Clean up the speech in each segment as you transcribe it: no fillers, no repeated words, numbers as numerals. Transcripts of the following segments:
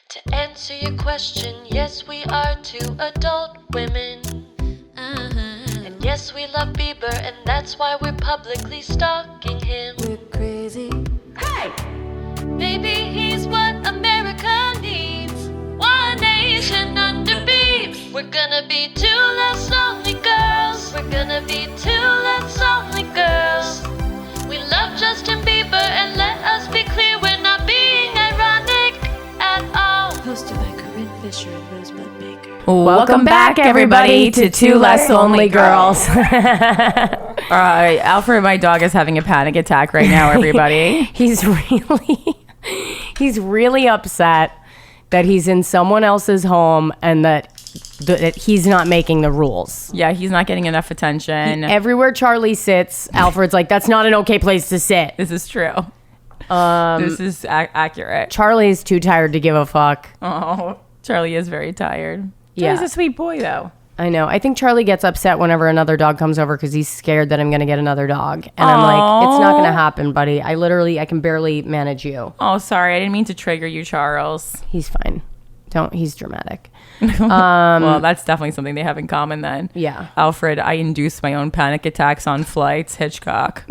To answer your question, yes, we are two adult women. And yes, we love Bieber, and that's why we're publicly stalking him. We're crazy. Hey! Maybe he's what America needs. One nation under beeps. We're gonna be two less lonely girls. We're gonna be two less lonely girls. We love Justin Bieber, and let us be clear, we're not being ironic at all. Hosted by Corinne Fisher and Rosebud Baker. Welcome back, everybody, to Two Less Lonely Girls. Alfred, my dog, is having a panic attack right now, everybody. He's really upset that he's in someone else's home and that he's not making the rules. Yeah, he's not getting enough attention. Everywhere Charlie sits, Alfred's like, that's not an okay place to sit. This is true. This is accurate. Charlie's too tired to give a fuck. Oh, Charlie is very tired. Yeah. He's a sweet boy, though. I know. I think Charlie gets upset whenever another dog comes over because he's scared that I'm going to get another dog. And I'm like, it's not going to happen, buddy. I can barely manage you. Oh, sorry. I didn't mean to trigger you, Charles. He's fine. He's dramatic. Well, that's definitely something they have in common then. Yeah. Alfred, I induce my own panic attacks on flights. Hitchcock.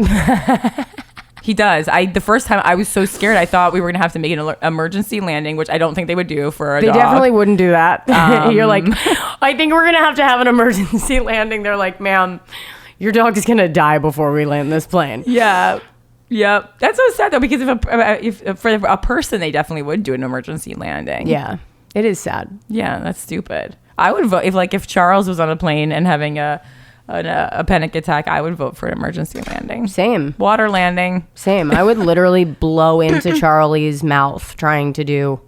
He does. The first time I was so scared, I thought we were going to have to make an emergency landing, which I don't think they would do for a dog. They definitely wouldn't do that. You're like, I think we're going to have an emergency landing. They're like, ma'am, your dog is going to die before we land this plane. Yeah. Yep. That's so sad, though, because if for a person, they definitely would do an emergency landing. Yeah. It is sad. Yeah, that's stupid. I would vote if Charles was on a plane and having a panic attack, I would vote for an emergency landing. Same. Water landing. Same. I would literally blow into Charlie's mouth trying to do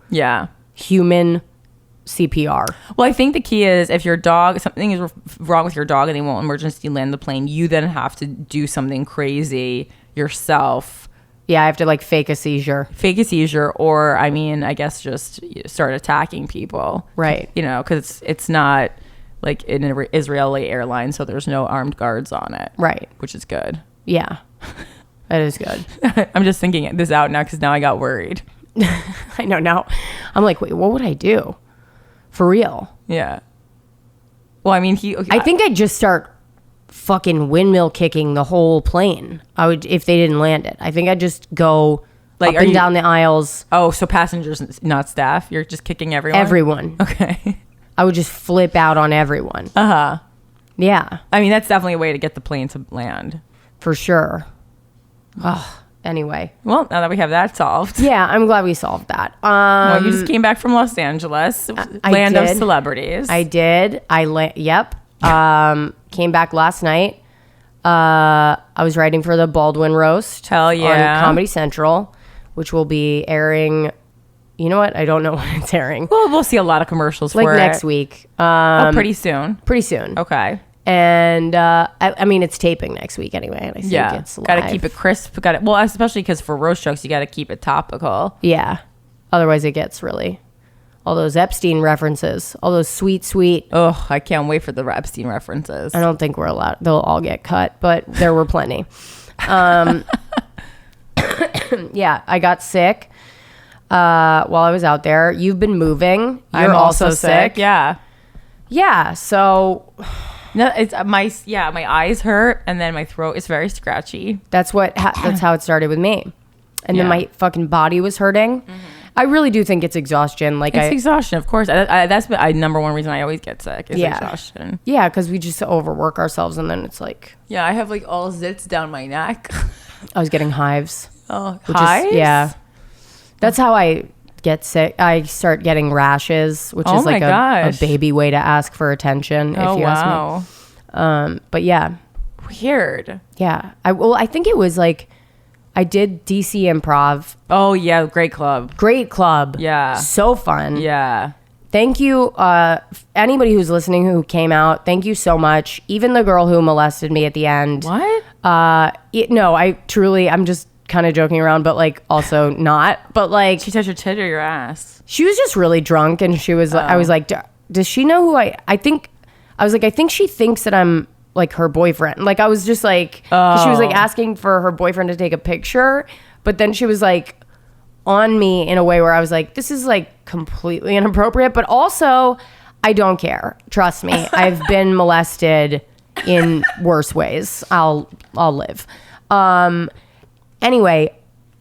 human CPR. Well, I think the key is if something is wrong with your dog and they won't emergency land the plane, you then have to do something crazy yourself. Yeah, I have to fake a seizure. Or, I guess just start attacking people. Right. Because it's not like an Israeli airline, so there's no armed guards on it. Right. Which is good. Yeah, that is good. I'm just thinking this out now because now I got worried. I know. Now I'm like, wait, what would I do? For real? Yeah. Well, I think I'd just start fucking windmill kicking the whole plane. I would, if they didn't land it. I think I'd just go up and down the aisles. Oh, so passengers, not staff. You're just kicking everyone? Everyone. Okay. I would just flip out on everyone. Uh-huh. Yeah. That's definitely a way to get the plane to land. For sure. Oh, anyway. Well, now that we have that solved. Yeah, I'm glad we solved that. Well, you just came back from Los Angeles, land of celebrities. I did. Yep. Came back last night. I was writing for the Baldwin Roast. Hell yeah. On Comedy Central, which will be airing. You know what? I don't know when it's airing. Well, we'll see a lot of commercials for it. Next week. Pretty soon. Pretty soon. Okay. And it's taping next week anyway. And I think it's live. Got to keep it crisp. Well, especially because for roast jokes, you got to keep it topical. Yeah. Otherwise, it gets really all those Epstein references, all those sweet. Oh, I can't wait for the Epstein references. I don't think we're allowed. They'll all get cut, but there were plenty. Yeah, I got sick while I was out there. You've been moving. You're I'm also sick. Yeah. Yeah. So no, it's my eyes hurt and then my throat is very scratchy. That's how it started with me. And then my fucking body was hurting. Mm-hmm. I really do think it's exhaustion. It's exhaustion, of course. That's the number one reason I always get sick is exhaustion. Yeah, because we just overwork ourselves and then it's like... Yeah, I have all zits down my neck. I was getting hives. Oh, hives? Yeah. That's how I get sick. I start getting rashes, which is a baby way to ask for attention, if you ask me. But yeah. Weird. Yeah. I think it was I did DC Improv. Oh, yeah. Great club. Yeah. So fun. Yeah. Thank you. Anybody who's listening who came out, thank you so much. Even the girl who molested me at the end. What? No, I'm just kind of joking around, but also not. But she touched your tit or your ass? She was just really drunk and she was, I was like, does she know who I think she thinks that I'm her boyfriend. I was just she was asking for her boyfriend to take a picture, but then she was like, on me in a way where I was like, this is like completely inappropriate, but also I don't care. Trust me. I've been molested in worse ways. I'll live. Anyway,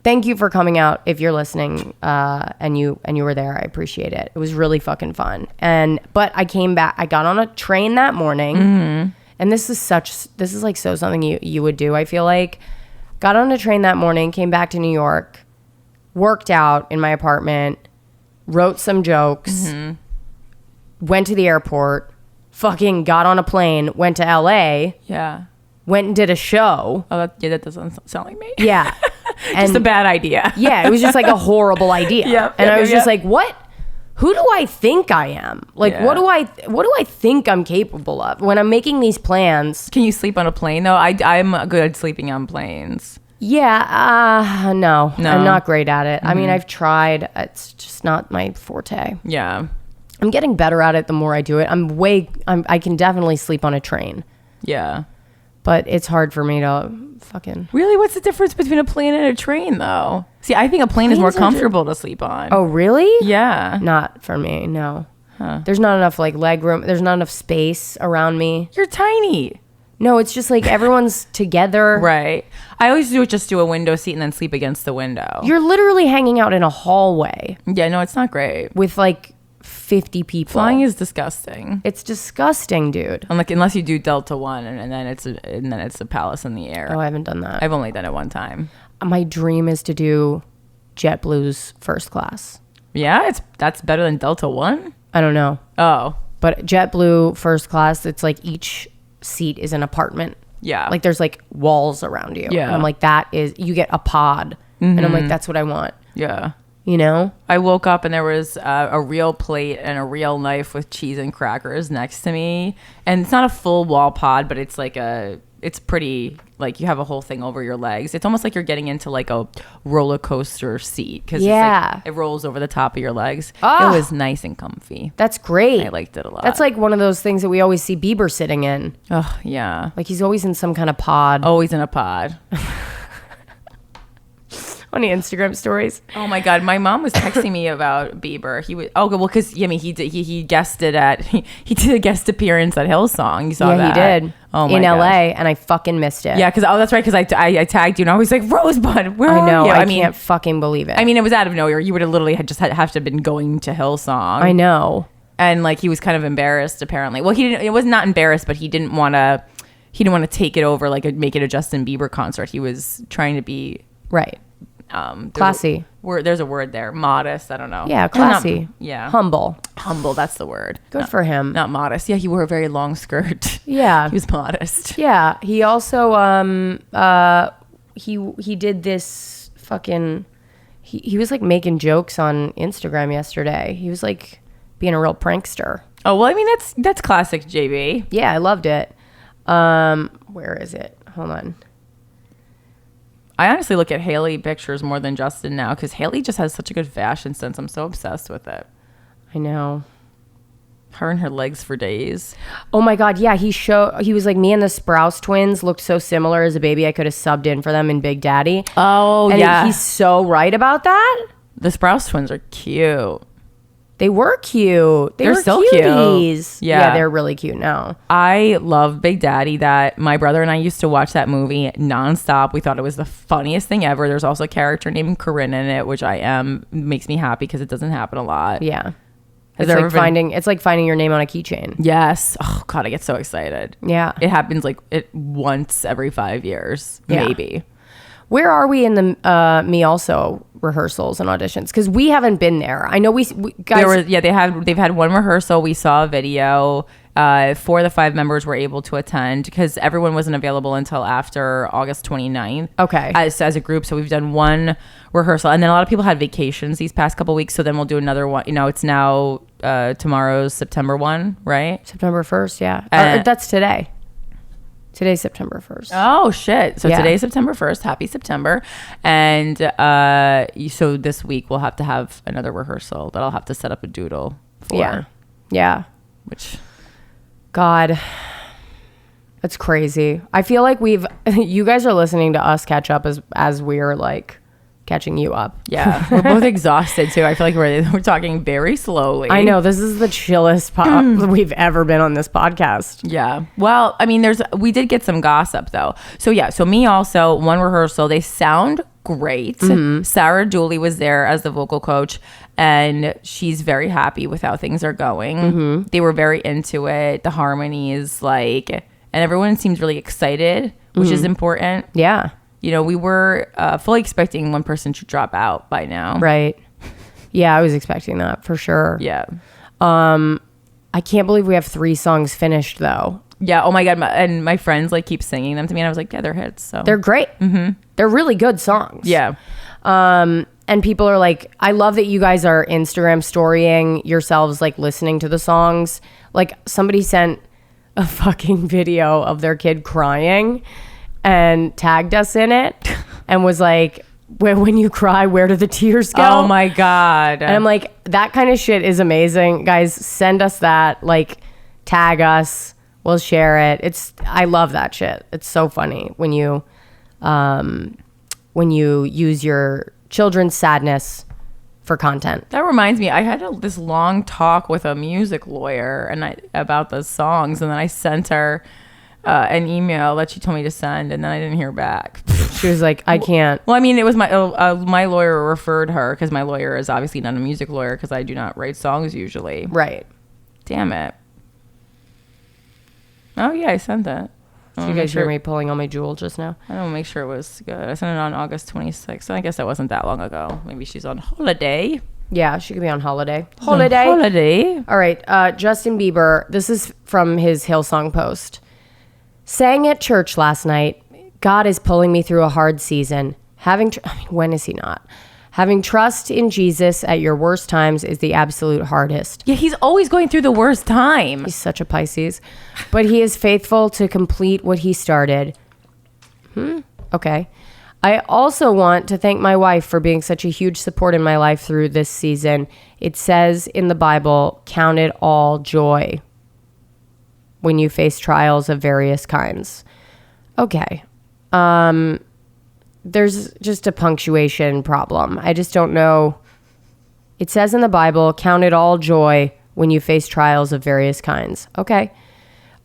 thank you for coming out. If you're listening, and you were there, I appreciate it. It was really fucking fun. But I came back. I got on a train that morning, and this is like so something you would do. I feel like got on a train that morning, came back to New York, worked out in my apartment, wrote some jokes, went to the airport, fucking got on a plane, went to LA. Yeah. Went and did a show. Oh, that doesn't sound like me. Yeah. Just a bad idea. Yeah, it was just like a horrible idea. I was just like, what? Who do I think I am? Like, what do I think I'm capable of when I'm making these plans? Can you sleep on a plane though? I'm good at sleeping on planes. Yeah, no, I'm not great at it. I mean, I've tried. It's just not my forte. Yeah. I'm getting better at it the more I do it. I can definitely sleep on a train. Yeah. But it's hard for me to fucking... Really? What's the difference between a plane and a train, though? See, I think a plane is more comfortable to sleep on. Oh, really? Yeah. Not for me, no. Huh. There's not enough, like, leg room. There's not enough space around me. You're tiny. No, it's just, like, everyone's together. Right. I always do a window seat and then sleep against the window. You're literally hanging out in a hallway. Yeah, no, it's not great. With, like... 50 people. Flying is disgusting. It's disgusting, dude. Unless you do Delta One and then it's a palace in the air. Oh, I haven't done that. I've only done it one time. My dream is to do JetBlue's first class. Yeah, that's better than Delta One. I don't know. Oh, but JetBlue first class, it's like each seat is an apartment. Yeah, like there's like walls around you. Yeah, and I'm like, that is, you get a pod, and I'm like, that's what I want. Yeah. You know, I woke up and there was a real plate and a real knife with cheese and crackers next to me. And it's not a full wall pod, but it's like it's pretty, like you have a whole thing over your legs. It's almost like you're getting into like a roller coaster seat. Because it rolls over the top of your legs. Oh, it was nice and comfy. That's great. I liked it a lot. That's like one of those things that we always see Bieber sitting in. Oh, yeah. Like he's always in some kind of pod. Always in a pod. On the Instagram stories. Oh my God, my mom was texting me about Bieber. He was because he guested he did a guest appearance at Hillsong. You saw that? Yeah, he did. Oh my in gosh. LA, and I fucking missed it. Yeah, because that's right. Because I tagged you, and I was like, Rosebud, where I know. are you? I can't fucking believe it. I mean, it was out of nowhere. You would have literally have to have been going to Hillsong. I know. And like he was kind of embarrassed, apparently. Well, he didn't. It was not embarrassed, but he didn't want to. He didn't want to take it over, like make it a Justin Bieber concert. He was trying to be right. Classy. There's a word there. Modest. I don't know. Yeah, classy. Yeah. Humble. That's the word. Good for him. Not modest. Yeah, he wore a very long skirt. Yeah. He was modest. Yeah. He also he did this fucking he was like making jokes on Instagram yesterday. He was like being a real prankster. Oh, well, I mean that's classic JB. Yeah, I loved it. Where is it? Hold on. I honestly look at Haley pictures more than Justin now because Haley just has such a good fashion sense. I'm so obsessed with it. I know. Her and her legs for days. Oh my God, yeah. He was like, me and the Sprouse twins looked so similar as a baby. I could have subbed in for them in Big Daddy. Oh, and yeah. He's so right about that. The Sprouse twins are cute. They were cute. They're still cuties. Cute. Yeah, they're really cute now. I love Big Daddy. That my brother and I used to watch that movie nonstop. We thought it was the funniest thing ever. There's also a character named Corinne in it, which makes me happy because it doesn't happen a lot. Yeah. It's like finding your name on a keychain. Yes. Oh God, I get so excited. Yeah. It happens like once every 5 years, maybe. Where are we in the Me Also rehearsals and auditions? Because we haven't been there. I know we guys. They've had one rehearsal. We saw a video. 4 of the 5 members were able to attend because everyone wasn't available until after August 29th. Okay. As a group. So we've done one rehearsal. And then a lot of people had vacations these past couple weeks. So then we'll do another one. You know, it's now tomorrow's September 1, right? September 1st, yeah. That's today. Today's September 1st. Oh, shit. So today's September 1st. Happy September. And so this week we'll have to have another rehearsal that I'll have to set up a doodle for. Yeah. Yeah. Which... God, that's crazy. I feel like you guys are listening to us catch up as we're like catching you up. Yeah, we're both exhausted too. I feel like we're talking very slowly. I know, this is the chillest we've ever been on this podcast. Yeah. Well, I mean, we did get some gossip though. So yeah, so me also, one rehearsal, they sound great. Sarah Dooley was there as the vocal coach, and she's very happy with how things are going. They were very into it. The harmonies, like, and everyone seemed really excited, which is important. Yeah. You know, we were fully expecting one person to drop out by now. Right. Yeah, I was expecting that for sure. Yeah. I can't believe we have 3 songs finished though. Yeah. Oh my God. And my friends like keep singing them to me, and I was like, yeah, they're hits. So They're great. They're really good songs. yeah. And people are like, I love that you guys are Instagram storying yourselves, like listening to the songs. Like somebody sent a fucking video of their kid crying and tagged us in it and was like, when you cry, where do the tears go? Oh my God. And I'm like, that kind of shit is amazing. Guys, send us that, like tag us. We'll share it. I love that shit. It's so funny when you use your children's sadness for content. That reminds me, I had this long talk with a music lawyer about the songs, and then I sent her an email that she told me to send, and then I didn't hear back. She was like, I can't. Well, I mean, it was my lawyer referred her, because my lawyer is obviously not a music lawyer, because I do not write songs usually. Right. Damn it. Oh yeah, I sent that. Did you guys hear me pulling on my jewel just now? I don't make sure it was good. I sent it on August 26th. So I guess that wasn't that long ago. Maybe she's on holiday. Yeah, she could be on holiday. Holiday. All right. Justin Bieber. This is from his Hillsong post. Sang at church last night. God is pulling me through a hard season. When is he not? Having trust in Jesus at your worst times is the absolute hardest. Yeah, he's always going through the worst time. He's such a Pisces. But he is faithful to complete what he started. Okay. I also want to thank my wife for being such a huge support in my life through this season. It says in the Bible, count it all joy when you face trials of various kinds. Okay. There's just a punctuation problem. I just don't know. It says in the Bible, count it all joy when you face trials of various kinds. Okay.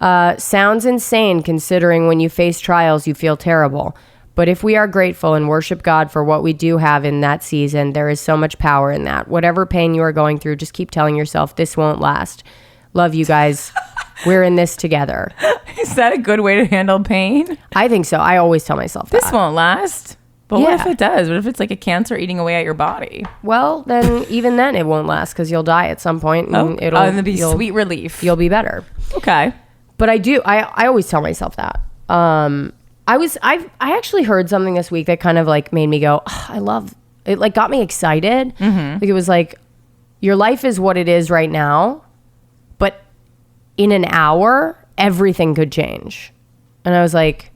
Sounds insane considering when you face trials, you feel terrible. But if we are grateful and worship God for what we do have in that season, there is so much power in that. Whatever pain you are going through, just keep telling yourself, this won't last. Love you guys. We're in this together. Is that a good way to handle pain? I think so. I always tell myself that. This won't last. But what if it does? What if it's like a cancer eating away at your body? Well, then even then it won't last because you'll die at some point and it'll be sweet relief. You'll be better. Okay. But I always tell myself that. I actually heard something this week that kind of like made me go, oh, I love it. Like got me excited. Like it was like, your life is what it is right now, but in an hour, everything could change. And I was like,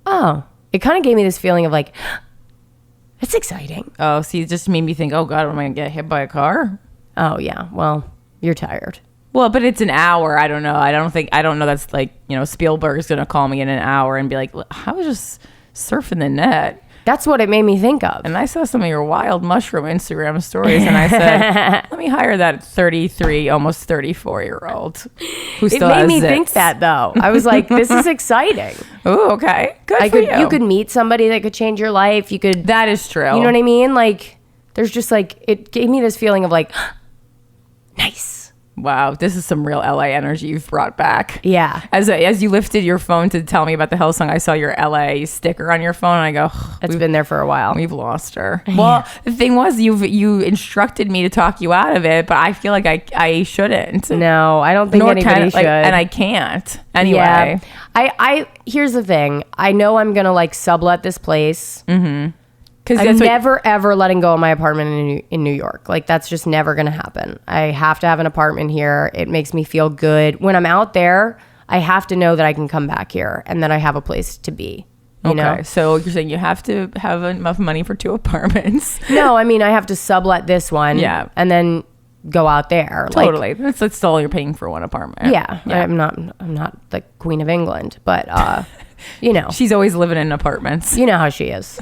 oh, it kind of gave me this feeling of like, it's exciting. Oh, see, it just made me think, oh God, am I going to get hit by a car? Oh yeah. Well, you're tired. Well, but it's an hour. I don't know. I don't know that's like, Spielberg's going to call me in an hour and be like, I was just surfing the net. That's what it made me think of. And I saw some of your wild mushroom Instagram stories, and I said, let me hire that 33, almost 34-year-old who still has It made me zits. think that, though. I was like, this is exciting. Oh, okay. Good for you. You could meet somebody that could change your life. You could. That is true. You know what I mean? Like, there's just like, it gave me this feeling of like, nice. Wow, this is some real LA energy you've brought back. Yeah. As you lifted your phone to tell me about the Hillsong, I saw your LA sticker on your phone, and I go, it's been there for a while. We've lost her. Well, the thing was, you instructed me to talk you out of it, but I feel like I shouldn't. No, I don't think anybody should. And I can't. Anyway. Yeah. I here's the thing. I know I'm going to like sublet this place. Mm-hmm. I'm never, ever letting go of my apartment in New York. Like, that's just never going to happen. I have to have an apartment here. It makes me feel good. When I'm out there, I have to know that I can come back here and that I have a place to be. You know? So you're saying you have to have enough money for 2 apartments. No, I mean, I have to sublet this one. Yeah. And then go out there. Totally. That's all you're paying for one apartment. Yeah. I'm not the Queen of England, but You know. She's always living in apartments. You know how she is.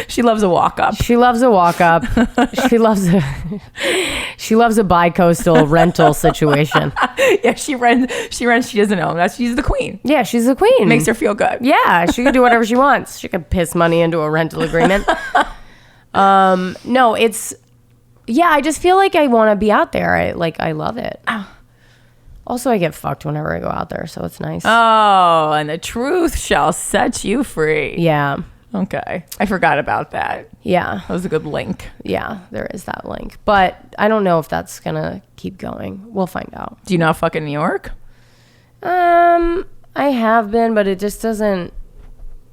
She loves a walk up. She loves a walk up. She loves a bi-coastal rental situation. Yeah, she rents. She doesn't own. She's the queen. Yeah, she's the queen. Makes her feel good. Yeah, she can do whatever she wants. She can piss money into a rental agreement. No, it's, yeah, I just feel like I want to be out there. I love it. Also, I get fucked whenever I go out there, so it's nice. Oh, and the truth shall set you free. Yeah. Okay. I forgot about that. Yeah. That was a good link. Yeah, there is that link. But I don't know if that's going to keep going. We'll find out. Do you not fuck in New York? I have been, but it just doesn't.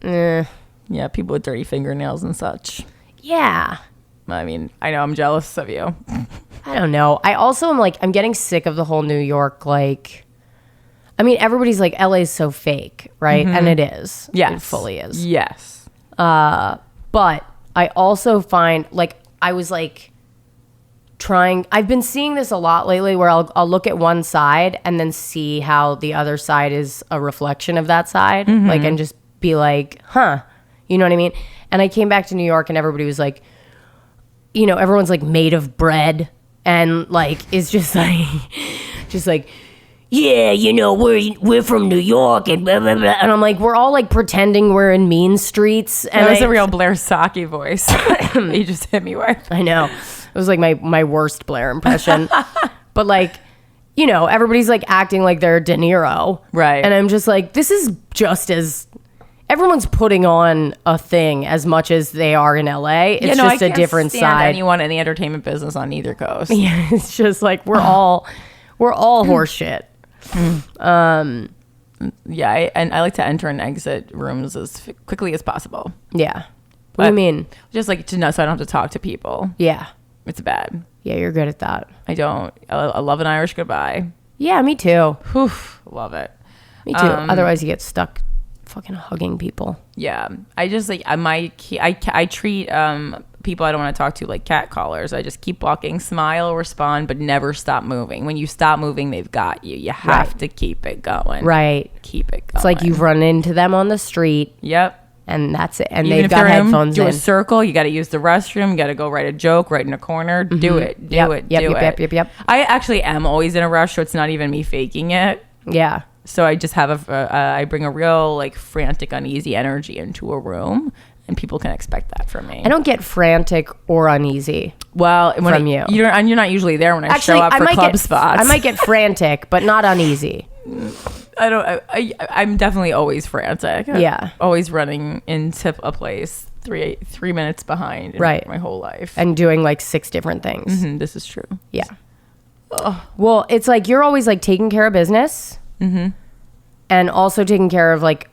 Yeah, people with dirty fingernails and such. Yeah. I mean, I know I'm jealous of you. I don't know. I also am like, I'm getting sick of the whole New York, like, I mean, everybody's like, LA is so fake, right? And it is. Yes. It fully is. Yes. But I also find, like, I was like I've been seeing this a lot lately where I'll look at one side and then see how the other side is a reflection of that side. Like, and just be like, huh, you know what I mean? And I came back to New York and everybody was like, you know, everyone's like made of bread and like, it's just like, yeah, you know, we're from New York and blah, blah, blah. And I'm like, we're all like pretending we're in mean streets. And That was a real Blair Saki voice. You just hit me with. I know. It was like my worst Blair impression. But like, you know, everybody's like acting like they're De Niro. Right. And I'm just like, this is just as, everyone's putting on a thing as much as they are in LA. It's just a different side. Anyone in the entertainment business on either coast. Yeah, it's just like, we're all horse shit. Yeah, and I like to enter and exit rooms as quickly as possible. Yeah. What do you mean? Just like to know, so I don't have to talk to people. Yeah. It's bad. Yeah, you're good at that. I don't. I love an Irish goodbye. Yeah, me too. Whew, love it. Me too. Otherwise, you get stuck fucking hugging people. Yeah, I just like I treat people I don't want to talk to like cat callers. I just keep walking, smile, respond, but never stop moving. When you stop moving, they've got you. You have to keep it going. Right. Keep it going. It's like you've run into them on the street. Yep. And that's it. And Even they've if got they're headphones do in. a circle, you got to use the restroom. You got to go write a joke right in a corner. Do it. Yep, Do it. yep, do yep, it. yep. I actually am always in a rush, so it's not even me faking it. Yeah. So I just have I bring a real like frantic, uneasy energy into a room, and people can expect that from me. I don't get frantic or uneasy. Well, from you. And you're not usually there when I Actually, show up for club get, spots. I might get frantic, but not uneasy. I'm definitely always frantic. Yeah. Always running into a place 3 minutes behind. Right. My whole life. And doing like 6 different things. This is true. Yeah. Well, it's like you're always like taking care of business and also taking care of like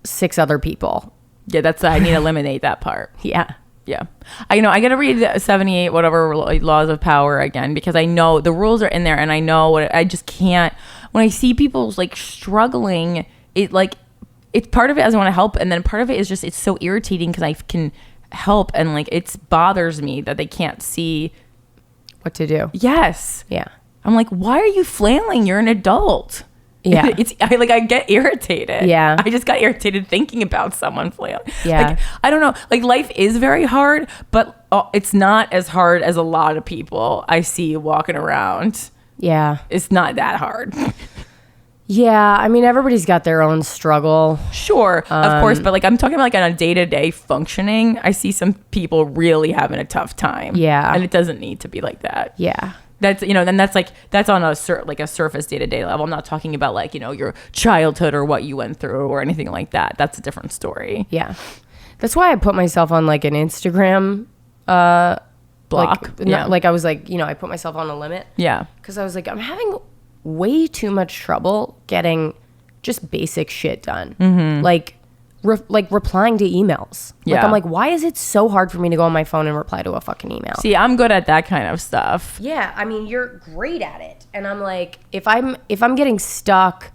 6 other people. Yeah, I need to eliminate that part. Yeah. Yeah. I got to read the 78 whatever laws of power again, because I know the rules are in there and I know what I just can't. When I see people like struggling, it's part of it is I want to help, and then part of it is just it's so irritating because I can help, and like it bothers me that they can't see What to do. Yes. Yeah. I'm like, why are you flailing? You're an adult. Yeah. I get irritated. Yeah. I just got irritated thinking about someone flailing. Yeah. Like, I don't know. Like, life is very hard, but it's not as hard as a lot of people I see walking around. Yeah. It's not that hard. Yeah. I mean, everybody's got their own struggle. Sure, of course. But like, I'm talking about like on a day-to-day functioning, I see some people really having a tough time. Yeah. And it doesn't need to be like that. Yeah. That's, then that's on a surface day-to-day level. I'm not talking about like, your childhood or what you went through or anything like that. That's a different story. Yeah. That's why I put myself on like an Instagram Block. Like I was like, I put myself on a limit. Yeah. Because I was like, I'm having way too much trouble getting just basic shit done. Mm-hmm. Like replying to emails. Like, Yeah. I'm like, why is it so hard for me to go on my phone and reply to a fucking email? See, I'm good at that kind of stuff. Yeah, I mean, you're great at it. And I'm like, if I'm getting stuck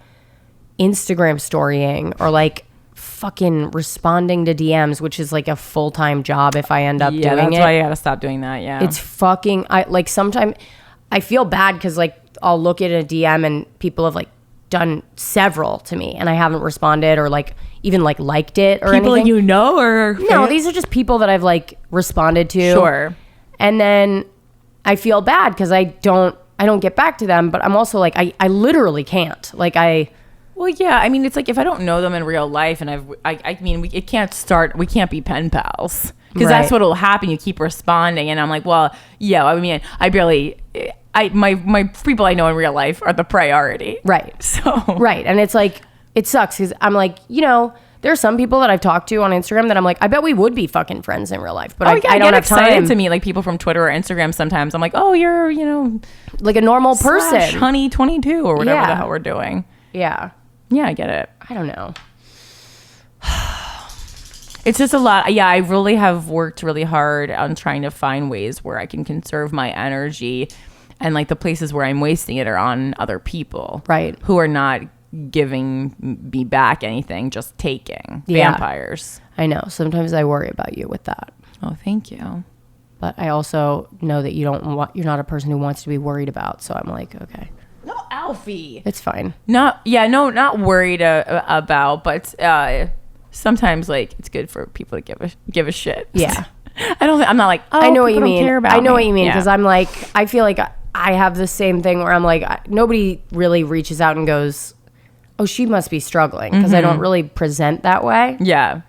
Instagram storying or like fucking responding to DMs, which is like a full-time job if I end up doing that's it. why I gotta stop doing that. Yeah. It's fucking, sometimes I feel bad because like I'll look at a DM and people have like done several to me and I haven't responded, or like even like liked it or People anything. you know, or No, these are just people that I've like responded to. Sure. And then I feel bad because I don't get back to them, but I'm also like, I literally can't. Like Well, yeah. I mean, it's like if I don't know them in real life, and I mean, we can't be pen pals because that's Right. what'll happen. You keep responding, and I'm like, well, yeah. I mean, my people I know in real life are the priority, right. So Right. And it's like, it sucks because I'm like, there are some people that I've talked to on Instagram that I'm like, I bet we would be fucking friends in real life, but I I don't get have excited time to meet like people from Twitter or Instagram. Sometimes I'm like, oh, you're like a normal person. honey 22 or whatever Yeah. the hell we're doing. Yeah. Yeah, I get it. I don't know. It's just a lot. Yeah, I really have worked really hard on trying to find ways where I can conserve my energy, and like the places where I'm wasting it are on other people, Right. Who are not giving me back anything, just taking. Yeah. Vampires. I know. Sometimes I worry about you with that. Oh, thank you. But I also know that you're not a person who wants to be worried about. So I'm like, okay, No, Alfie. it's fine. Not worried about, but sometimes like it's good for people to give a shit. Yeah. I'm not like, oh, I know what you people don't mean. care about I know me. what you mean. Yeah. Because I'm like, I feel like I have the same thing where I'm like, nobody really reaches out and goes, oh, she must be struggling. Because I don't really present that way. Yeah.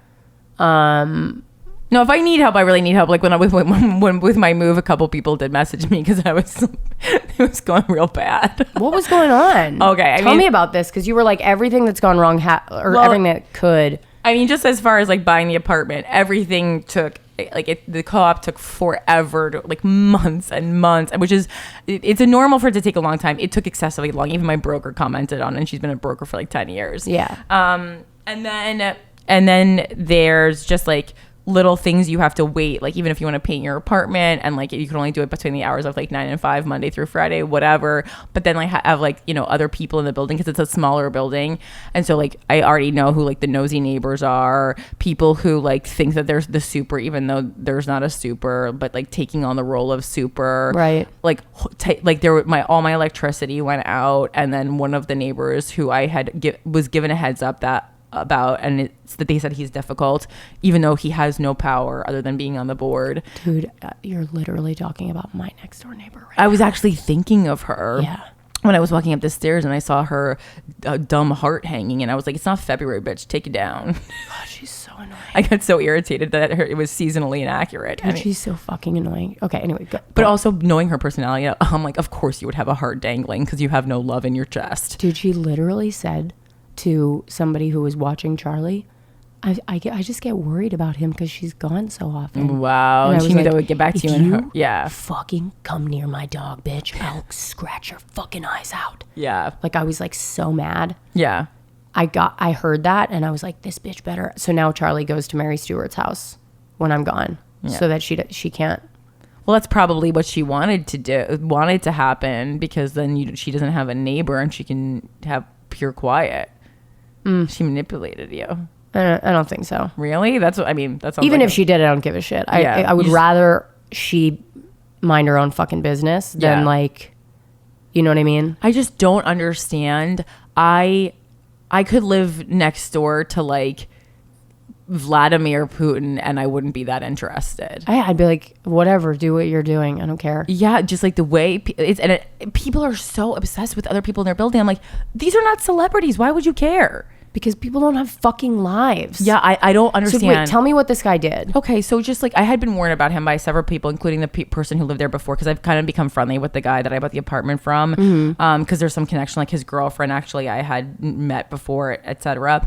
No, if I need help, I really need help. Like when with my move, a couple people did message me because it was going real bad. What was going on? Okay, Tell me about this. Because you were like, everything that's gone wrong everything that could. I mean, just as far as like buying the apartment, everything took the co-op took forever, like months and months, which is it's a normal for it to take a long time. It took excessively long. Even my broker commented on it, and she's been a broker for like 10 years. Yeah. And then there's just like little things you have to wait, like even if you want to paint your apartment, and like you can only do it between the hours of like 9 and 5 Monday through Friday, whatever. But then like have like other people in the building because it's a smaller building, and so like I already know who like the nosy neighbors are, people who like think that there's the super even though there's not a super, but like taking on the role of super, Right. like all my electricity went out, and then one of the neighbors who I had was given a heads up about, and it's that they said he's difficult even though he has no power other than being on the board. Dude, you're literally talking about my next door neighbor right I was actually thinking of her Yeah. when I was walking up the stairs, and I saw her dumb heart hanging, and I was like, it's not February, bitch, take it down. God, she's so annoying. I got so irritated that it was seasonally inaccurate. Dude, she's so fucking annoying. Okay, anyway. But also knowing her personality, I'm like, of course you would have a heart dangling because you have no love in your chest. Dude, she literally said to somebody who was watching Charlie, I just get worried about him because she's gone so often. Wow. And I And she was knew like, that would get back to if you. And you yeah. fucking come near my dog, bitch, I'll scratch your fucking eyes out. Yeah. Like, I was like so mad. Yeah. I heard that and I was like, this bitch better. So now Charlie goes to Mary Stewart's house when I'm gone, so that she can't. Well, that's probably what she wanted to happen, because then she doesn't have a neighbor and she can have pure quiet. She manipulated you. I don't think so. Really? That's what I mean. That's Even if she did, I don't give a shit. I would rather she mind her own fucking business than like, you know what I mean? I just don't understand. I could live next door to like Vladimir Putin and I wouldn't be that interested. I'd be like, whatever, do what you're doing. I don't care. Yeah, just like the way people are so obsessed with other people in their building. I'm like, these are not celebrities. Why would you care? Because people don't have fucking lives. Yeah, I don't So understand. wait, tell me what this guy did. Okay, so just like I had been warned about him by several people, including the person who lived there before, because I've kind of become friendly with the guy that I bought the apartment from, because there's some connection, like his girlfriend actually I had met before, etc.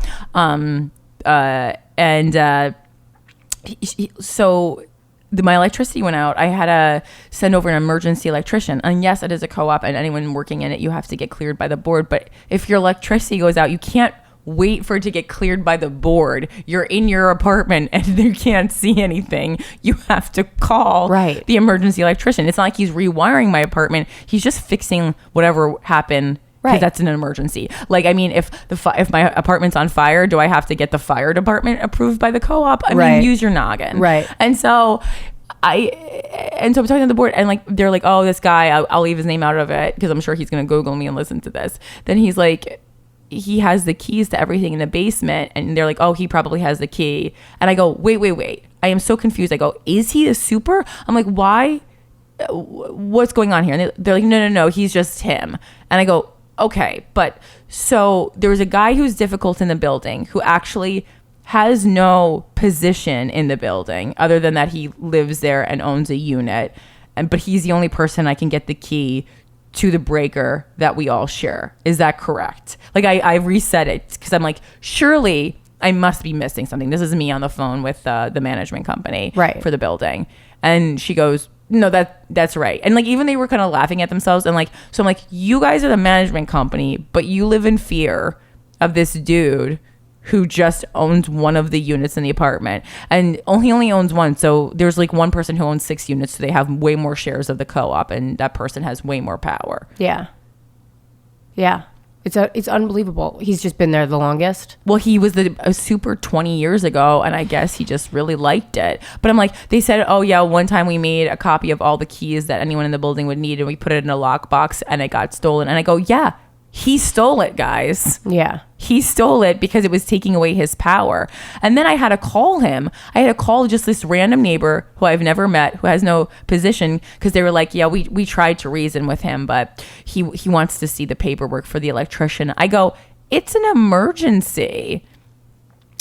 So my electricity went out. I had to send over an emergency electrician. And yes, it is a co-op, and anyone working in it, you have to get cleared by the board. But if your electricity goes out, you can't wait for it to get cleared by the board. You're in your apartment and you can't see anything. You have to call the emergency electrician. It's not like he's rewiring my apartment. He's just fixing whatever happened. Because that's an emergency. Like, I mean, if my apartment's on fire, do I have to get the fire department approved by the co-op? I mean, use your noggin. Right. And so I'm talking to the board, and like they're like, oh, this guy, I'll leave his name out of it because I'm sure he's gonna Google me and listen to this. Then he's like, he has the keys to everything in the basement. And they're like, oh, he probably has the key. And I go, wait. I am so confused. I go, is he a super? I'm like, why? What's going on here? And they're like, no, he's just him. And I go, okay, but so there's a guy who's difficult in the building who actually has no position in the building other than that he lives there and owns a unit, but he's the only person I can get the key to the breaker that we all share. Is that correct? Like I reset it because I'm like, surely I must be missing something. This is me on the phone with the management company for the building. And she goes, no, that's right. And like, even they were kind of laughing at themselves. And like, so I'm like, you guys are the management company, but you live in fear of this dude who just owns one of the units in the apartment, and he only owns one. So there's like one person who owns 6 units. So they have way more shares of the co-op, and that person has way more power. Yeah. It's unbelievable. He's just been there the longest. Well, he was a super 20 years ago, and I guess he just really liked it. But I'm like, they said, oh yeah, one time we made a copy of all the keys that anyone in the building would need, and we put it in a lockbox, and it got stolen. And I go, yeah, he stole it, guys. Yeah. He stole it because it was taking away his power. And then I had to call him. I had to call just this random neighbor who I've never met, who has no position, because they were like, yeah, we tried to reason with him, but he wants to see the paperwork for the electrician. I go, it's an emergency.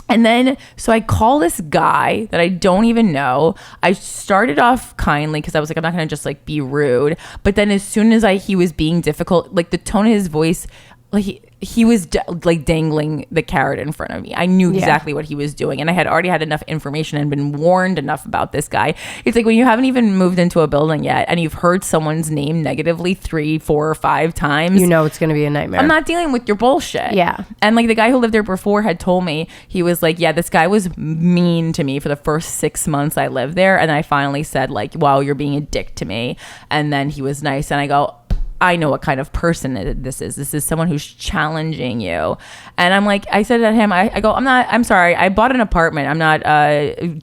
And then, so I call this guy that I don't even know. I started off kindly because I was like, I'm not going to just like be rude. But then as soon as he was being difficult, like the tone of his voice, like he was like dangling the carrot in front of me. I knew exactly what he was doing. And I had already had enough information and been warned enough about this guy. It's like when you haven't even moved into a building yet and you've heard someone's name negatively 3, 4, or 5 times. You know it's going to be a nightmare. I'm not dealing with your bullshit. Yeah. And like the guy who lived there before had told me, he was like, yeah, this guy was mean to me for the first 6 months I lived there. And I finally said like, wow, you're being a dick to me. And then he was nice. And I go, I know what kind of person this is. This is someone who's challenging you. And I'm like, I said to him, I go, I'm sorry. I bought an apartment. I'm not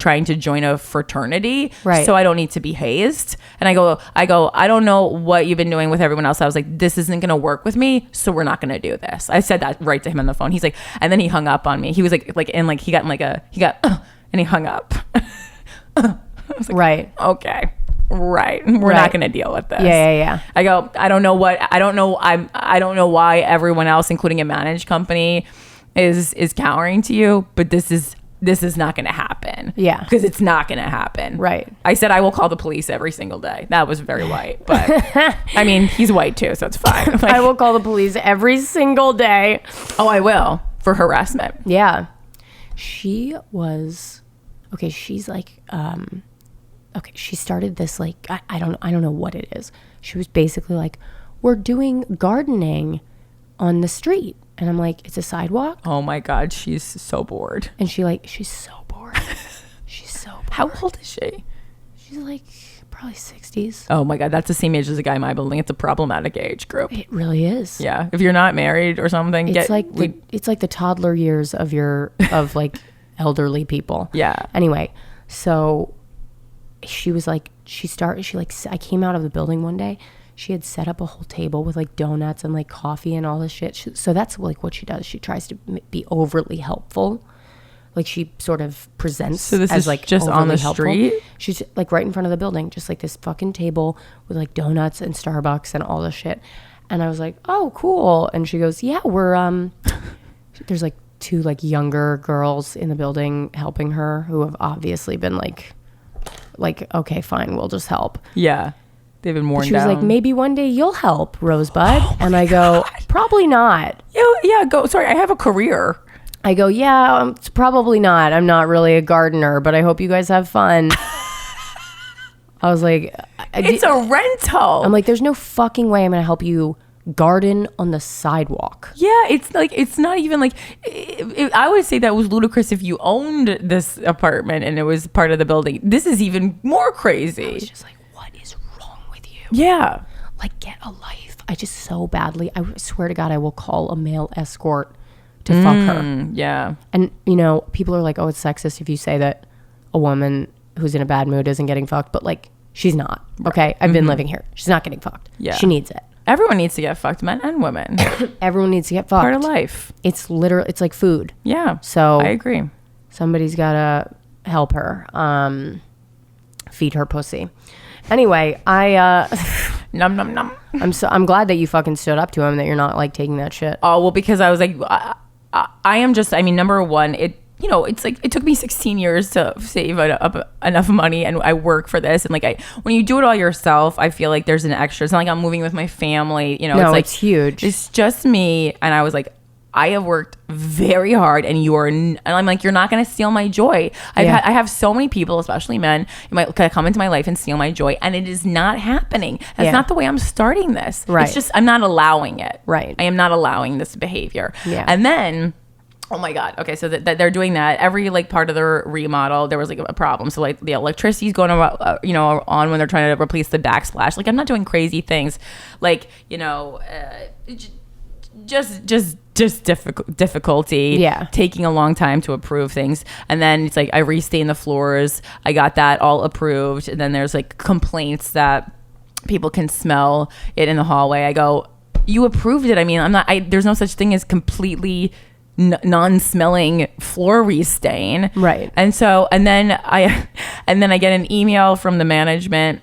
trying to join a fraternity. Right. So I don't need to be hazed. And I go, I don't know what you've been doing with everyone else. I was like, this isn't going to work with me. So we're not going to do this. I said that right to him on the phone. He's like, and then he hung up on me. He was like, and he got and he hung up. I was like, right. Okay. Right. We're not going to deal with this. Yeah. I go, I don't know why everyone else, including a managed company, is cowering to you, but this is not going to happen. Yeah. Because it's not going to happen. Right. I said I will call the police every single day. That was very white, but I mean, he's white too, so it's fine. Like, I will call the police every single day. Oh, I will, for harassment. Yeah. She was okay, she's like okay, she started this like I don't know what it is. She was basically like, we're doing gardening on the street. And I'm like, it's a sidewalk? Oh my God, she's so bored. And she's so bored. She's so bored. How old is she? She's like probably 60s. Oh my God, that's the same age as the guy in my building. It's a problematic age group. It really is. Yeah. If you're not married or something, it's like the toddler years of like elderly people. Yeah. Anyway, so she was like, I came out of the building one day. She had set up a whole table with like donuts and like coffee and all this shit. So that's like what she does. She tries to be overly helpful. Like she sort of presents so this as is like just on the helpful. street. She's like right in front of the building, just like this fucking table with like donuts and Starbucks and all this shit. And I was like, oh, cool. And she goes, yeah, we're there's like 2 like younger girls in the building helping her who have obviously been like, okay, fine, we'll just help. Yeah. They've been worn down. She was like, maybe one day you'll help, Rosebud. And I go, probably not. Yeah, go. Sorry, I have a career. I go, yeah, it's probably not. I'm not really a gardener, but I hope you guys have fun. I was like, it's a rental. I'm like, there's no fucking way I'm going to help you garden on the sidewalk. Yeah, it's like, it's not even like, I would say that was ludicrous if you owned this apartment and it was part of the building. This is even more crazy. I was just like, what is wrong with you? Yeah. Like, get a life. I just so badly, I swear to God, I will call a male escort to fuck her. Yeah. And, you know, people are like, oh, it's sexist if you say that a woman who's in a bad mood isn't getting fucked. But, like, she's not. Okay? I've been living here. She's not getting fucked. Yeah. She needs it. Everyone needs to get fucked, men and women. Everyone needs to get fucked. Part of life. It's literally, it's like food. Yeah. So I agree. Somebody's gotta help her. Feed her pussy. Anyway, Num num num. I'm glad that you fucking stood up to him, that you're not like taking that shit. Oh, well, because I was like, I am just, I mean, number one, it's like, it took me 16 years to save up enough money, and I work for this. And like, when you do it all yourself, I feel like there's an extra. It's not like I'm moving with my family, No, it's like, it's huge. It's just me. And I was like, I have worked very hard, and and I'm like, you're not going to steal my joy. I have so many people, especially men, come into my life and steal my joy, and it is not happening. That's not the way I'm starting this. Right. It's just, I'm not allowing it. Right. I am not allowing this behavior. Yeah. And then, oh my God. Okay. So that they're doing that. Every like part of their remodel, there was like a problem. So like the electricity's going on when they're trying to replace the backsplash. Like, I'm not doing crazy things. Like, just difficulty, taking a long time to approve things. And then it's like I restain the floors. I got that all approved. And then there's like complaints that people can smell it in the hallway. I go, you approved it. I mean, there's no such thing as completely non-smelling floor restain. Right. And then I get an email from the management,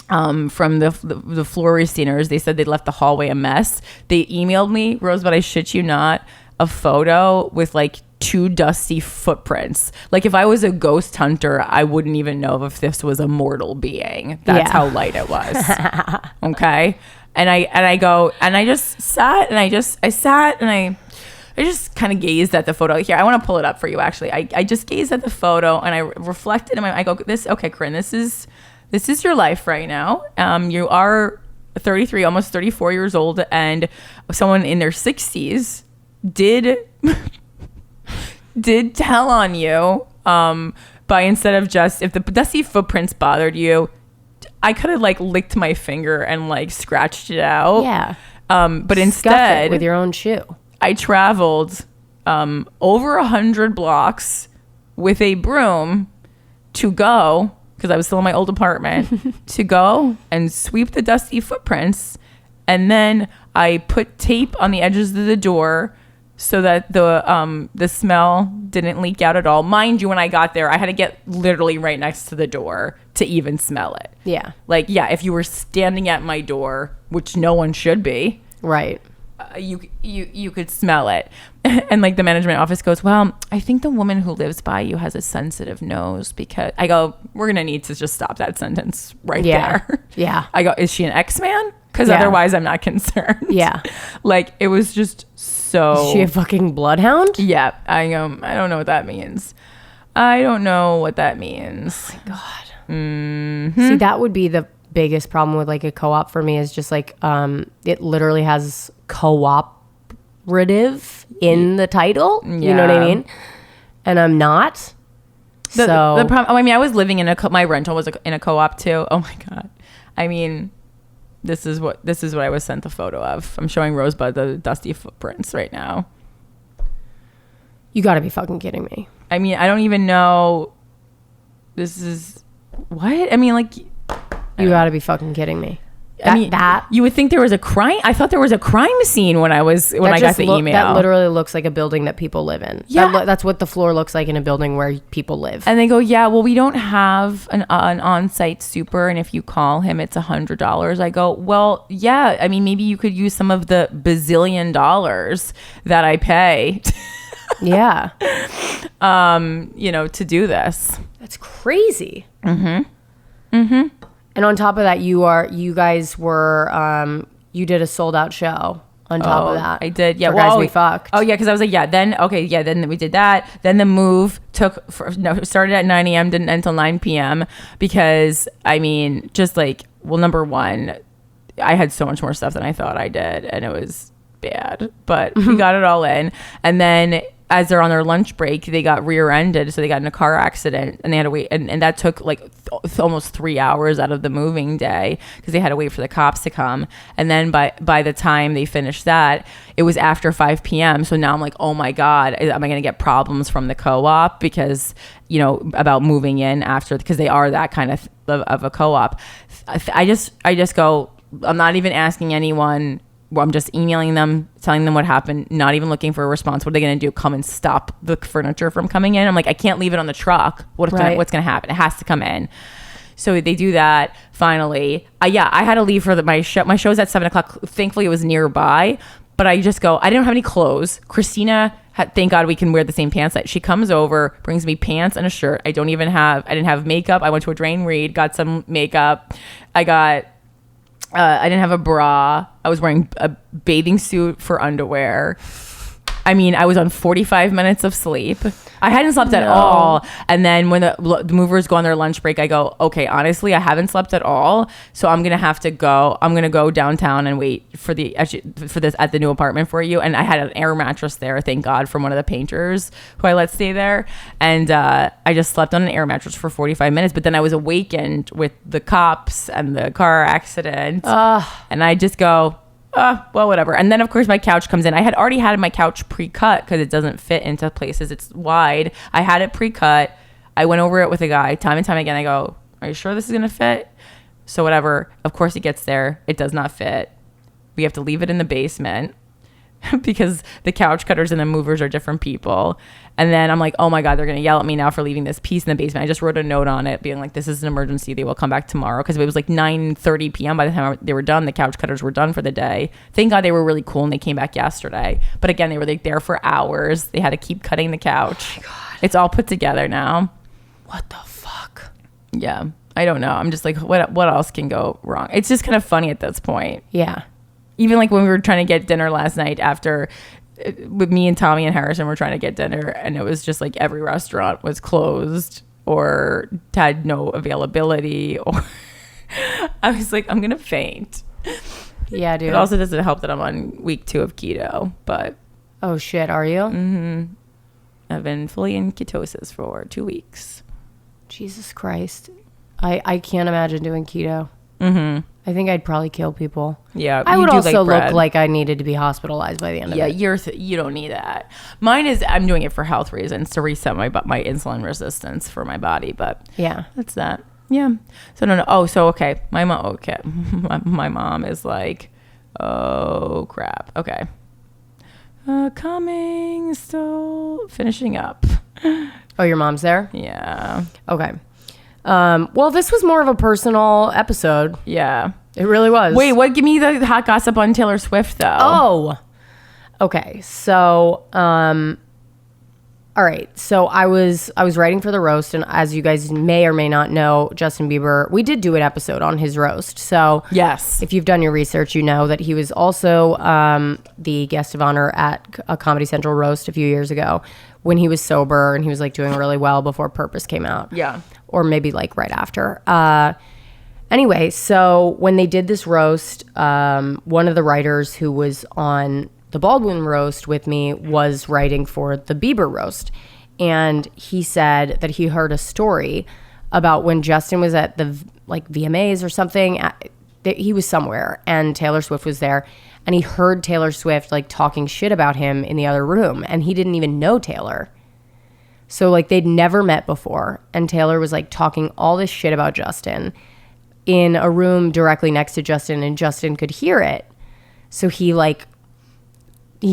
from the floor restainers. They said they left the hallway a mess. They emailed me, Rosebud, I shit you not, a photo with like 2 dusty footprints. Like, if I was a ghost hunter, I wouldn't even know if this was a mortal being. That's how light it was. Okay. And I just sat and I just kind of gazed at the photo. Here, I want to pull it up for you, actually. I just gazed at the photo and I reflected, and I go, okay, Corinne, this is your life right now. You are 33, almost 34 years old, and someone in their 60s did tell on you, by, instead of just, if the dusty footprints bothered you, I could have like licked my finger and like scratched it out. Yeah. But Scuff instead, it with your own shoe. I traveled over 100 blocks with a broom to go, because I was still in my old apartment, to go and sweep the dusty footprints. And then I put tape on the edges of the door so that the smell didn't leak out at all. Mind you, when I got there, I had to get literally right next to the door to even smell it. Yeah. Like, yeah, if you were standing at my door, which no one should be, right, you could smell it. And like the management office goes, well, I think the woman who lives by you has a sensitive nose, because I go, we're gonna need to just stop that sentence right there. Yeah. I go, is she an X-Man? Because otherwise I'm not concerned. Yeah. Like, it was just so. Is she a fucking bloodhound? Yeah. I don't know what that means. I don't know what that means. Oh my God. Mm-hmm. See, that would be the biggest problem with like a co-op for me, is just like it literally has cooperative in the title. You know what I mean? And I'm not. The problem. I mean, I was living in my rental was in a co-op too. Oh my God. I mean, this is what I was sent the photo of. I'm showing Rosebud the dusty footprints right now. You got to be fucking kidding me. I mean, I don't even know. This is what? I mean, like, you got to be fucking kidding me. That you would think there was a crime. I thought there was a crime scene when I got the email. That literally looks like a building that people live in. Yeah. That's what the floor looks like in a building where people live. And they go, yeah, well, we don't have an on-site super, and if you call him, it's $100. I go, well, yeah. I mean, maybe you could use some of the bazillion dollars that I pay. Yeah. To do this. That's crazy. Mm-hmm. Mm-hmm. And on top of that, you guys were, you did a sold out show on top of that. I did. Yeah. For Guys We Fucked. Oh yeah. Cause I was like, then we did that. Then the move started at 9 a.m. didn't end until 9 p.m. because I mean, just like, well, number one, I had so much more stuff than I thought I did, and it was bad, but we got it all in. And then as they're on their lunch break, they got rear-ended, so they got in a car accident, and they had to wait, and that took like almost 3 hours out of the moving day, because they had to wait for the cops to come. And then by the time they finished that, it was after 5 p.m. So now I'm like, oh my God, am I gonna get problems from the co-op because about moving in after, because they are that kind of a co-op. I just go, I'm not even asking anyone. Well, I'm just emailing them, telling them what happened, not even looking for a response. What are they going to do? Come and stop the furniture from coming in? I'm like, I can't leave it on the truck. What's going to happen? It has to come in. So they do that. Finally, I had to leave for my show. My show's at 7:00. Thankfully, it was nearby. But I just go, I didn't have any clothes. Christina, thank God we can wear the same pants. She comes over, brings me pants and a shirt. I didn't have makeup. I went to a Drain Reed, got some makeup. I didn't have a bra. I was wearing a bathing suit for underwear. I mean, I was on 45 minutes of sleep. I hadn't slept at all. And then when the movers go on their lunch break, I go, okay, honestly, I haven't slept at all. So I'm going to have to go. I'm going to go downtown and wait for this at the new apartment for you. And I had an air mattress there, thank God, from one of the painters who I let stay there. And I just slept on an air mattress for 45 minutes. But then I was awakened with the cops and the car accident. And I just go, well, whatever. And then, of course, my couch comes in. I had already had my couch pre-cut because it doesn't fit into places. It's wide. I had it pre-cut. I went over it with a guy time and time again. I go, are you sure this is going to fit? So whatever. Of course, it gets there. It does not fit. We have to leave it in the basement because the couch cutters and the movers are different people. And then I'm like, oh my God, they're going to yell at me now for leaving this piece in the basement. I just wrote a note on it being like, this is an emergency. They will come back tomorrow. Because it was like 9:30 p.m. by the time they were done. The couch cutters were done for the day. Thank God they were really cool and they came back yesterday. But again, they were like there for hours. They had to keep cutting the couch. Oh my God. It's all put together now. What the fuck? Yeah. I don't know. I'm just like, what else can go wrong? It's just kind of funny at this point. Yeah. Even like when we were trying to get dinner last night after with me and Tommy and Harrison were trying to get dinner, and it was just like every restaurant was closed or had no availability, or I was like, I'm gonna faint. Yeah, dude. It also doesn't help that I'm on week 2 of keto, but oh shit, are you? Mm-hmm. I've been fully in ketosis for 2 weeks. Jesus Christ. I can't imagine doing keto. Mm-hmm. I think I'd probably kill people. Yeah, I would also bread. look like I needed to be hospitalized by the end of it. Yeah, you don't need that. Mine is I'm doing it for health reasons to reset my insulin resistance for my body. But yeah, that's that. Yeah. So no. Oh, so okay. My mom. Okay. My mom is like, oh crap. Okay. Coming. Still finishing up. Oh, your mom's there? Yeah. Okay. Well, this was more of a personal episode. Yeah. It really was. Wait, what? Give me the hot gossip on Taylor Swift, though. Oh. Okay. So, all right. So I was writing for the roast, and as you guys may or may not know, Justin Bieber, we did do an episode on his roast. So yes, if you've done your research, you know that he was also the guest of honor at a Comedy Central roast a few years ago when he was sober and he was like doing really well before Purpose came out. Yeah. Or maybe like right after. Anyway, so when they did this roast, one of the writers who was on the Baldwin roast with me was writing for the Bieber roast. And he said that he heard a story about when Justin was at the like VMAs or something. He was somewhere and Taylor Swift was there. And he heard Taylor Swift like talking shit about him in the other room. And he didn't even know Taylor. So like they'd never met before. And Taylor was like talking all this shit about Justin in a room directly next to Justin, and Justin could hear it. So he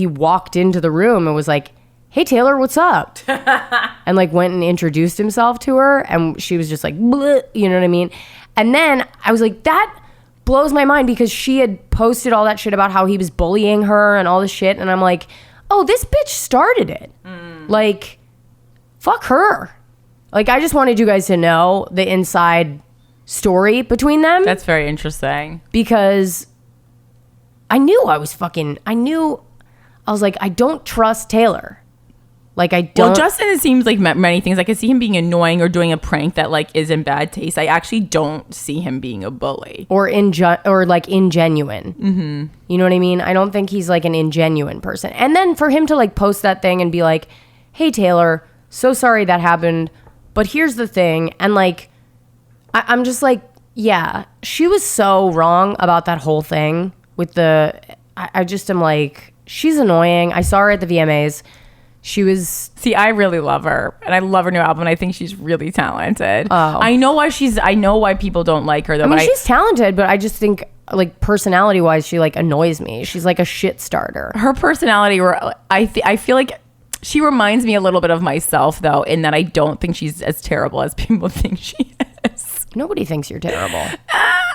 walked into the room and was like, hey Taylor, what's up? And like went and introduced himself to her, and she was just like, bleh, you know what I mean? And then I was like, that blows my mind, because she had posted all that shit about how he was bullying her and all this shit. And I'm like, oh, this bitch started it. Like, fuck her. Like, I just wanted you guys to know the inside story between them. That's very interesting. Because I was like, I don't trust Taylor. Like, I don't. Well, Justin, it seems like many things. I could see him being annoying or doing a prank that like is in bad taste. I actually don't see him being a bully or like ingenuine. Mm-hmm. You know what I mean? I don't think he's like an ingenuine person. And then for him to like post that thing and be like, hey Taylor, so sorry that happened, but here's the thing. And like, I'm just like, yeah, she was so wrong about that whole thing with I just am like, she's annoying. I saw her at the VMAs. She was... See, I really love her, and I love her new album, and I think she's really talented. Oh. I know why people don't like her, though. I mean, she's talented, but I just think like personality wise, she like annoys me. She's like a shit starter. Her personality, I feel like she reminds me a little bit of myself, though, in that I don't think she's as terrible as people think she is. Nobody thinks you're terrible.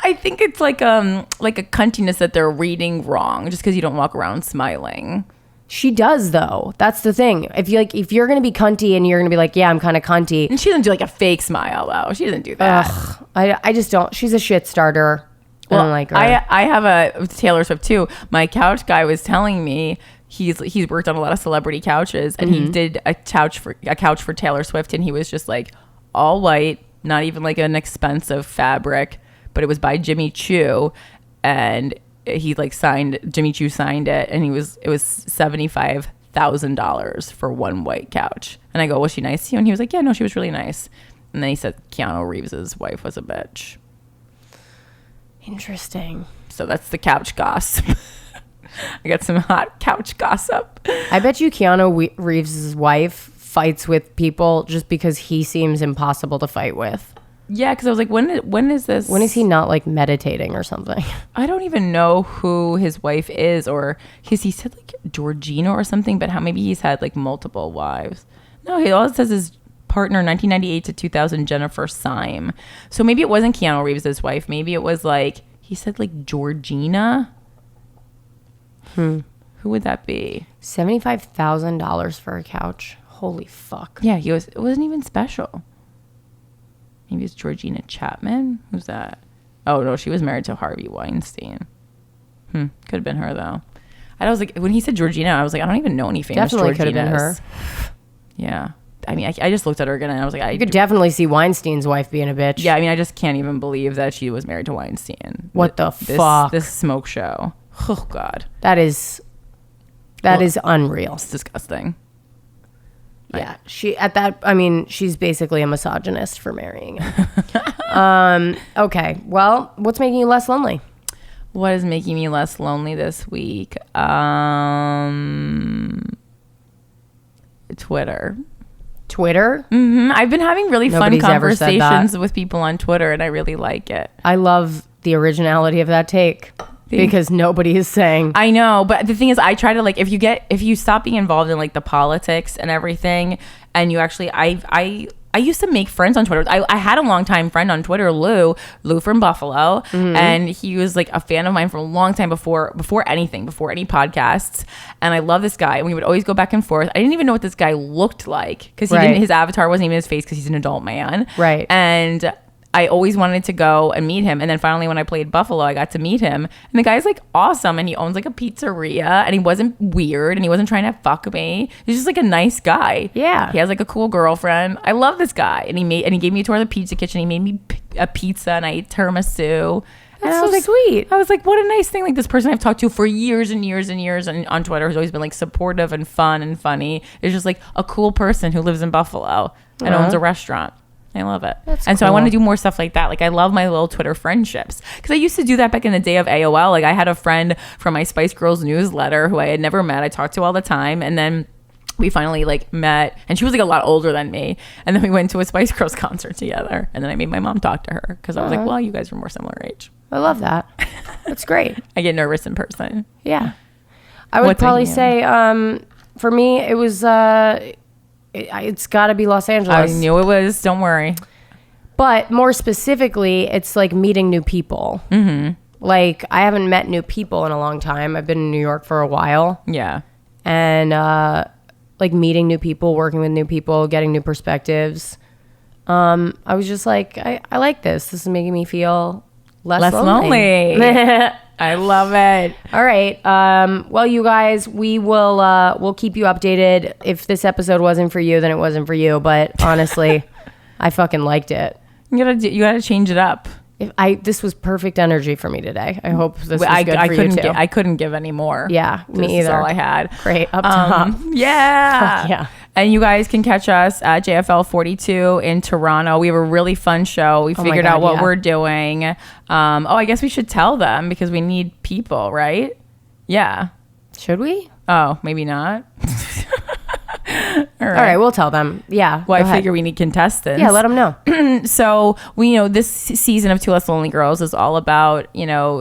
I think it's like a cuntiness that they're reading wrong just because you don't walk around smiling. She does though. That's the thing. If you're gonna be cunty and you're gonna be like, yeah, I'm kind of cunty. And she doesn't do like a fake smile though. She doesn't do that. Ugh, I just don't. She's a shit starter. I don't like her. I have a Taylor Swift too. My couch guy was telling me he's worked on a lot of celebrity couches, and he did a couch for Taylor Swift, and he was just like all white, not even like an expensive fabric, but it was by Jimmy Choo, and he like Jimmy Choo signed it, and it was $75,000 for one white couch. And I go, was she nice to you? And he was like, yeah, no, she was really nice. And then he said Keanu Reeves's wife was a bitch. Interesting. So that's the couch gossip. I got some hot couch gossip. I bet you Keanu Reeves' wife fights with people just because he seems impossible to fight with. Yeah, because I was like, when is this? When is he not like meditating or something? I don't even know who his wife is, or because he said like Georgina or something, but how maybe he's had like multiple wives. No, he all it says is partner 1998 to 2000 Jennifer Syme. So maybe it wasn't Keanu Reeves' wife. Maybe it was like he said like Georgina. Who would that be? $75,000 for a couch. Holy fuck. Yeah, it wasn't even special. Maybe it's Georgina Chapman. Who's that? Oh no, she was married to Harvey Weinstein. Could have been her though. I was like, when he said Georgina, I was like, I don't even know any famous Definitely Georginas. could have been her. Yeah. I mean, I just looked at her again and I was like, You could definitely see Weinstein's wife being a bitch. yeah, I mean, I just can't even believe that she was married to Weinstein. What the This- fuck? This smoke show. Oh God. That is unreal. It's disgusting. Yeah, she's basically a misogynist for marrying him. Okay, well, what's making you less lonely? What is making me less lonely this week? Twitter. Twitter? I've been having really Nobody's fun ever said that. conversations with people on Twitter, and I really like it. I love the originality of that take because nobody is saying. I know, but the thing is, I try to like if you stop being involved in like the politics and everything, and you actually, I used to make friends on Twitter. I had a longtime friend on Twitter, Lou from Buffalo, and he was like a fan of mine for a long time before any podcasts. And I love this guy, and we would always go back and forth. I didn't even know what this guy looked like because his avatar wasn't even his face because he's an adult man, Right. And I always wanted to go and meet him. And then finally when I played Buffalo, I got to meet him. And the guy's like awesome. And he owns like a pizzeria. And he wasn't weird. And he wasn't trying to fuck me. He's just like a nice guy. Yeah. He has like a cool girlfriend. I love this guy. And he gave me a tour of the pizza kitchen. He made me a pizza and I ate tiramisu. That's I so was like, sweet. I was like, what a nice thing. Like this person I've talked to for years and years and years and on Twitter has always been like supportive and fun and funny. It's just like a cool person who lives in Buffalo and owns a restaurant. I love it. So I want to do more stuff like that. Like I love my little Twitter friendships because I used to do that back in the day of AOL. Like I had a friend from my Spice Girls newsletter who I had never met. I talked to all the time. And then we finally like met and she was like a lot older than me. And then we went to a Spice Girls concert together. And then I made my mom talk to her because I was like, well, you guys are more similar age. I love that. That's great. I get nervous in person. Yeah. I would What's probably making say for me, it was... it's got to be Los Angeles. I knew it was. Don't worry. But more specifically, it's like meeting new people. Like I haven't met new people in a long time. I've been in New York for a while. Yeah. And like meeting new people, working with new people, getting new perspectives. I was just like, I like this. This is making me feel less lonely. I love it. All right. Well, you guys, we'll keep you updated. If this episode wasn't for you, then it wasn't for you. But honestly, I fucking liked it. You gotta change it up. This was perfect energy for me today. I hope this was good for you too. I couldn't give any more. Yeah, me This either. is all I had. Great. Up top. Yeah. Fuck yeah. And you guys can catch us at JFL 42 in Toronto. We have a really fun show. We figured out what we're doing. I guess we should tell them because we need people, right? Yeah. Should we? Oh, maybe not. All right, we'll tell them. Yeah. Well, go I ahead. figure we need contestants. Yeah, let them know. So we, this season of Two Less Lonely Girls is all about,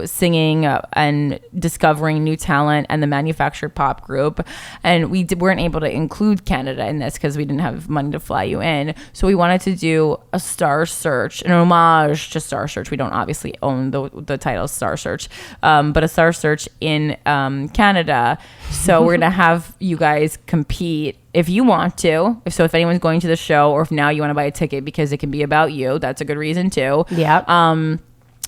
singing and discovering new talent and the manufactured pop group. And we weren't able to include Canada in this because we didn't have money to fly you in. So we wanted to do a star search, an homage to Star Search. We don't obviously own the title Star Search, but a star search in Canada. So we're going to have you guys compete if you want to. If anyone's going to the show, or if now you want to buy a ticket because it can be about you, that's a good reason too. Yeah.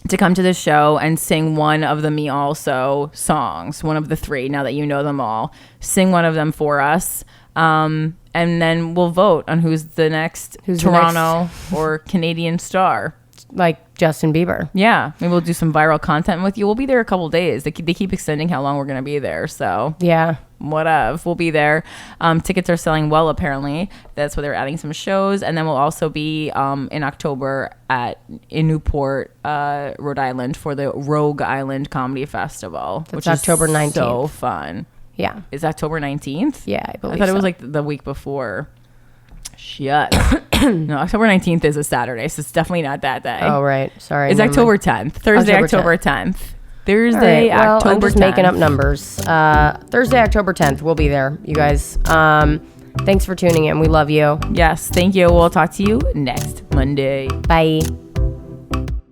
To come to the show and sing one of the Me Also songs, one of the 3, now that you know them all. Sing one of them for us. And then we'll vote on who's the next Toronto or Canadian star. Like Justin Bieber. Yeah. Maybe we'll do some viral content with you. We'll be there a couple days. They keep extending how long we're going to be there. So yeah. Whatever. We'll be there. Tickets are selling well, apparently. That's why they're adding some shows. And then we'll also be in October in Newport, Rhode Island for the Rogue Island Comedy Festival. That's October 19th. So fun. Yeah. Is October 19th? Yeah, I believe I thought so. it was like the week before. Shit. No, October 19th is a Saturday, so it's definitely not that day. Oh, right. Sorry. It's October 10th. Thursday, October 10th. Thursday, right, well, October 10th. I'm just making up numbers. Thursday, October 10th. We'll be there, you guys. Thanks for tuning in. We love you. Yes, thank you. We'll talk to you next Monday. Bye.